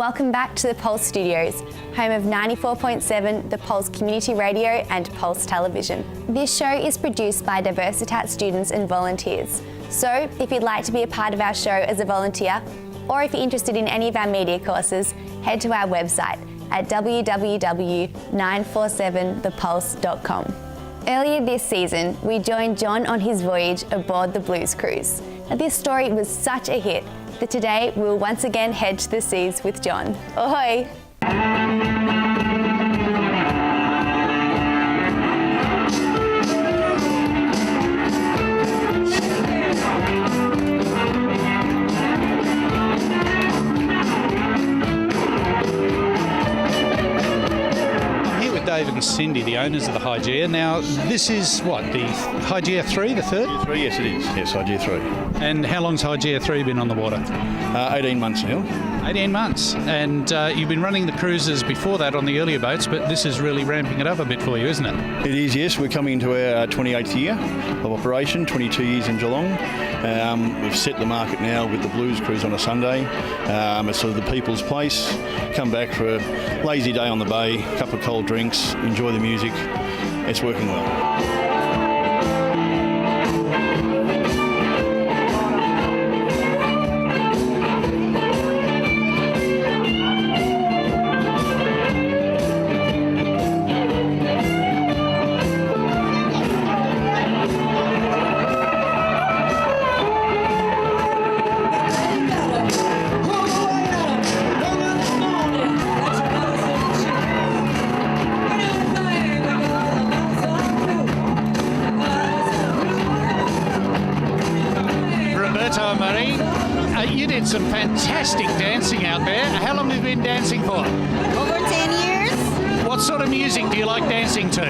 welcome back to the Pulse Studios, home of 94.7 The Pulse Community Radio and Pulse Television. This show is produced by Diversitat students and volunteers. So, if you'd like to be a part of our show as a volunteer, or if you're interested in any of our media courses, head to our website at www.947thepulse.com. Earlier this season, we joined John on his voyage aboard the Blues Cruise. Now, this story was such a hit that today we'll once again head to the seas with John. Ahoy! David and Cyndi, the owners of the Jygeia. Now, this is what, the Jygeia 3, the third? Jygeia 3, yes it is. Yes, Jygeia 3. And how long's Jygeia 3 been on the water? 18 months now. 18 months. And you've been running the cruises before that on the earlier boats, but this is really ramping it up a bit for you, isn't it? It is, yes. We're coming into our 28th year of operation, 22 years in Geelong. We've set the market now with the Blues Cruise on a Sunday. It's sort of the people's place. Come back for a lazy day on the bay, a couple of cold drinks, enjoy the music. It's working well. You did some fantastic dancing out there. How long have you been dancing for? Over 10 years. What sort of music do you like dancing to?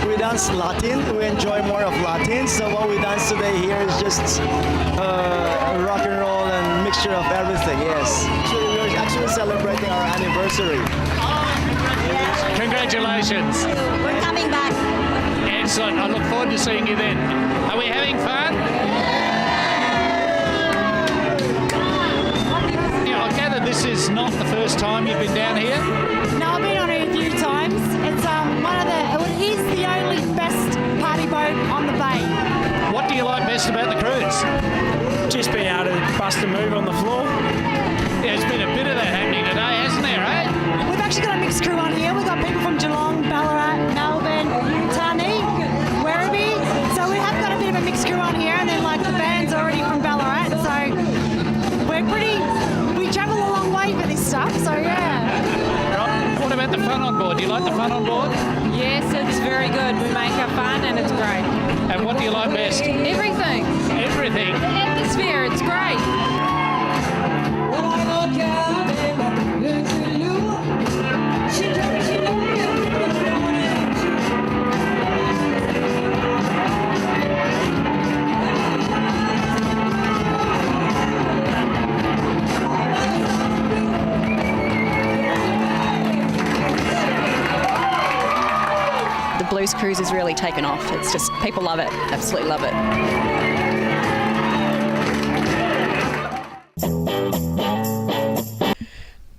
We dance Latin. We enjoy more of Latin. So what we dance today here is just rock and roll and mixture of everything, yes. We're actually celebrating our anniversary. Congratulations. We're coming back. Excellent. I look forward to seeing you then. Are we having fun? This is not the first time you've been down here? No, I've been on it a few times. It's it is the only best party boat on the bay. What do you like best about the cruise? Just being able to bust a move on the floor. Yeah, there's been a bit of that happening today, hasn't there, eh? We've actually got a mixed crew on here. We've got people from Geelong, Ballarat, Melbourne, Tani, Werribee. So we have got a bit of a mixed crew on here, and then like the band's already from Ballarat. So we're we travel a long way for this stuff, so yeah. What about the fun on board? Do you like the fun on board? Yes, it's very good. We make our fun and it's great. And what do you like best? Everything. Everything? The atmosphere, it's great. Blues Cruise has really taken off. It's just, people love it, absolutely love it.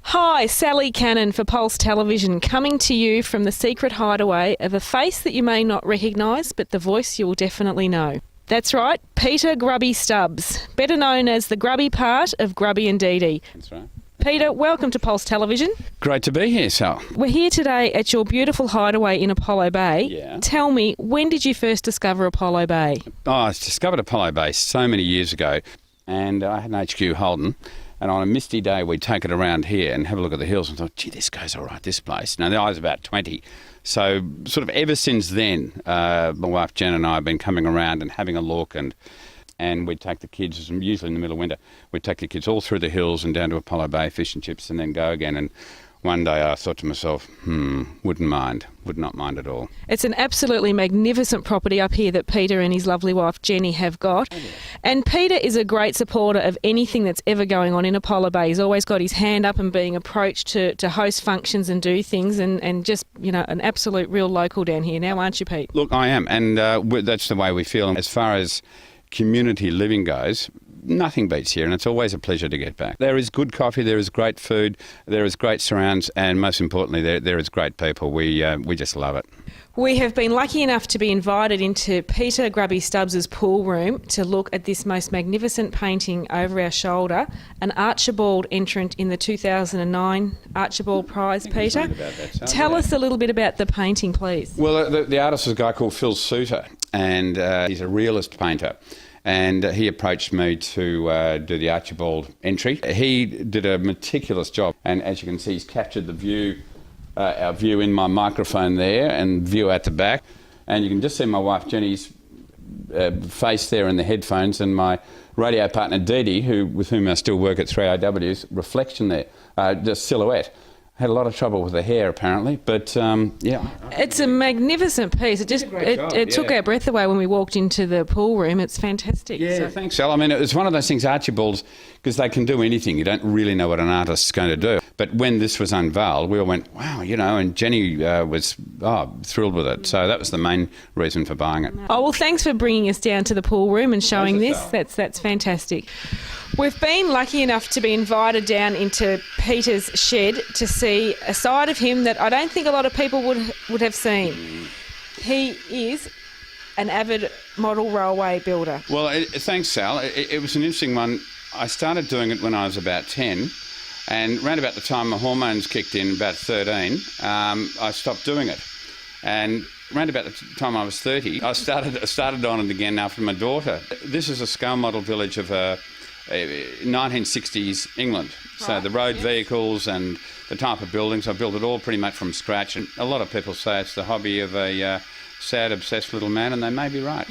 Hi, Sally Cannon for Pulse Television, coming to you from the secret hideaway of a face that you may not recognise, but the voice you will definitely know. That's right, Peter Grubby Stubbs, better known as the grubby part of Grubby and Dee Dee. That's right. Peter, welcome to Pulse Television. Great to be here, Sal. We're here today at your beautiful hideaway in Apollo Bay. Yeah. Tell me, when did you first discover Apollo Bay? Oh, I discovered Apollo Bay so many years ago, and I had an HQ Holden, and on a misty day we'd take it around here and have a look at the hills and thought, gee, this goes all right, this place. Now, I was about 20, so sort of ever since then, my wife Jen and I have been coming around and having a look, and we'd take the kids, usually in the middle of winter, we'd take the kids all through the hills and down to Apollo Bay, fish and chips, and then go again. And one day I thought to myself, would not mind at all. It's an absolutely magnificent property up here that Peter and his lovely wife Jenny have got. Oh, yeah. And Peter is a great supporter of anything that's ever going on in Apollo Bay. He's always got his hand up and being approached to host functions and do things, and just, an absolute real local down here now, aren't you, Pete? Look, I am, and that's the way we feel. As far as community living goes, nothing beats here, and it's always a pleasure to get back. There is good coffee, there is great food, there is great surrounds, and most importantly, there is great people. We just love it. We have been lucky enough to be invited into Peter Grubby Stubbs' pool room to look at this most magnificent painting over our shoulder, an Archibald entrant in the 2009 Archibald Prize, Peter. Tell us a little bit about the painting, please. Well, the artist is a guy called Phil Suter, and he's a realist painter. And he approached me to do the Archibald entry. He did a meticulous job, and as you can see, he's captured the view, our view in my microphone there, and view at the back. And you can just see my wife Jenny's face there in the headphones, and my radio partner Dee Dee, with whom I still work at 3AW's, reflection there, just silhouette. Had a lot of trouble with the hair apparently, but yeah. It's a magnificent piece. It took our breath away when we walked into the pool room. It's fantastic. Yeah, so. Thanks, Al. I mean, it's one of those things, Archibalds, because they can do anything. You don't really know what an artist's going to do. But when this was unveiled, we all went, wow, and Jenny was thrilled with it. So that was the main reason for buying it. Oh, well, thanks for bringing us down to the pool room and showing this. That's fantastic. We've been lucky enough to be invited down into Peter's shed to see a side of him that I don't think a lot of people would have seen. He is an avid model railway builder. Well, thanks, Sal. It was an interesting one. I started doing it when I was about 10, and around about the time my hormones kicked in, about 13, I stopped doing it. And around about the time I was 30, I started on it again after my daughter. This is a scale model village of 1960s England. So the road vehicles and the type of buildings, I built it all pretty much from scratch. And a lot of people say it's the hobby of a sad, obsessed little man, and they may be right.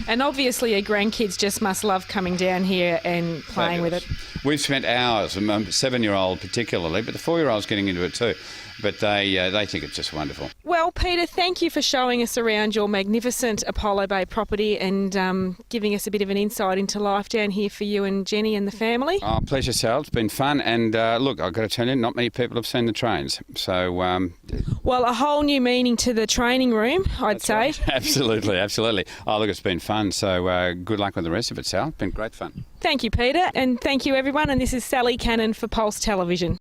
And obviously your grandkids just must love coming down here and playing with it. We've spent hours, my 7-year-old particularly, but the 4-year-old's getting into it too. But they think it's just wonderful. Well, Peter, thank you for showing us around your magnificent Apollo Bay property and giving us a bit of an insight into life down here for you and Jenny and the family. Oh, pleasure, Sal. It's been fun. And look, I've got to tell you, not many people have seen the trains. So, well, a whole new meaning to the training room, I'd say. Right. Absolutely, absolutely. Oh, look, it's been fun. So good luck with the rest of it, Sal. It's been great fun. Thank you, Peter. And thank you, everyone. And this is Sally Cannon for Pulse Television.